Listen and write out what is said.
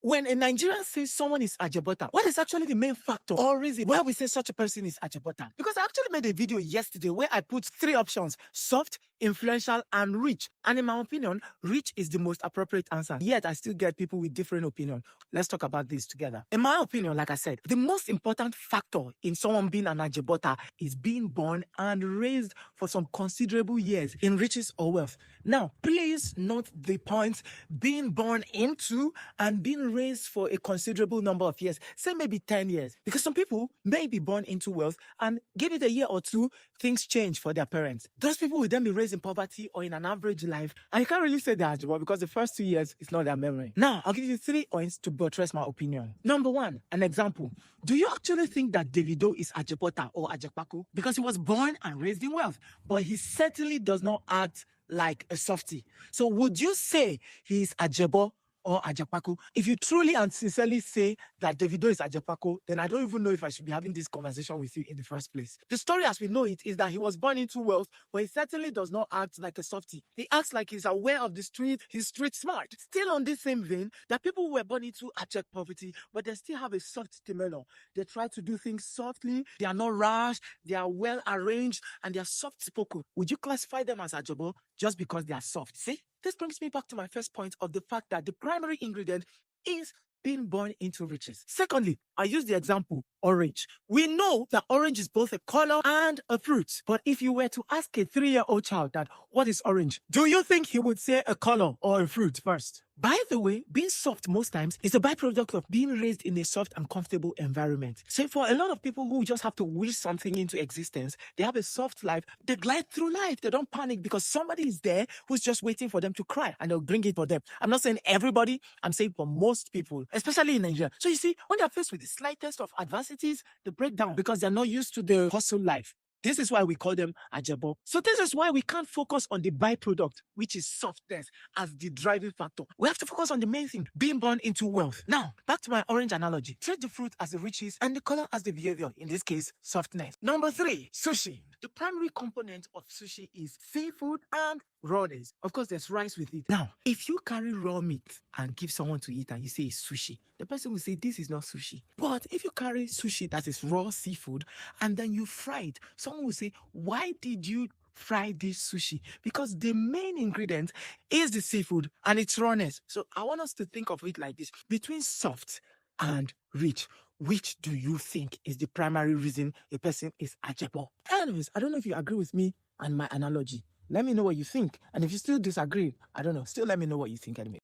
when a Nigerian says someone is Ajebutter, what is actually the main factor or reason why we say such a person is Ajebutter? Because I actually made a video yesterday where I put 3 options: soft, influential, and rich. And in my opinion, rich is the most appropriate answer. Yet I still get people with different opinion. Let's talk about this together. In my opinion, like I said, the most important factor in someone being an Ajebutter is being born and raised for some considerable years in riches or wealth. Now, please note the points: being born into and being raised for a considerable number of years, say maybe 10 years. Because some people may be born into wealth and give it a year or two, things change for their parents. Those people will then be raised in poverty or in an average life. And you can't really say that because the first 2 years is not their memory. Now, I'll give you 3 points to buttress my opinion. Number 1, an example. Do you actually think that Davido is Ajebutter or Ajekpako? Because he was born and raised in wealth, but he certainly does not act like a softie. So would you say he is Ajebo or Ajekpako? If you truly and sincerely say that Davido is Ajekpako, then I don't even know if I should be having this conversation with you in the first place. The story as we know it is that he was born into wealth, but he certainly does not act like a softie. He acts like he's aware of the street, he's street smart. Still on this same vein, that people who were born into abject poverty, but they still have a soft demeanor. They try to do things softly, they are not rash, they are well arranged, and they are soft spoken. Would you classify them as Ajebo just because they are soft? See? This brings me back to my first point of the fact that the primary ingredient is being born into riches. Secondly, I use the example orange. We know that orange is both a color and a fruit. But if you were to ask a 3-year-old child that what is orange, do you think he would say a color or a fruit first? By the way, being soft most times is a byproduct of being raised in a soft and comfortable environment. So for a lot of people who just have to wish something into existence, they have a soft life, they glide through life, they don't panic because somebody is there who's just waiting for them to cry and they'll bring it for them. I'm not saying everybody, I'm saying for most people, especially in Nigeria. So you see, when they're faced with the slightest of adversities, they break down because they're not used to the hustle life. This is why we call them Ajebo. So this is why we can't focus on the byproduct, which is softness, as the driving factor. We have to focus on the main thing, being born into wealth. Now, back to my orange analogy. Treat the fruit as the riches and the color as the behavior, in this case, softness. Number 3, sushi. The primary component of sushi is seafood and rawness. Of course, there's rice with it. Now, if you carry raw meat and give someone to eat and you say it's sushi, the person will say this is not sushi. But if you carry sushi that is raw seafood and then you fry it, someone will say, why did you fry this sushi? Because the main ingredient is the seafood and its rawness. So I want us to think of it like this: between soft and rich, which do you think is the primary reason a person is Ajebo? Anyways, I don't know if you agree with me and my analogy. Let me know what you think. And if you still disagree, I don't know, still let me know what you think anyway.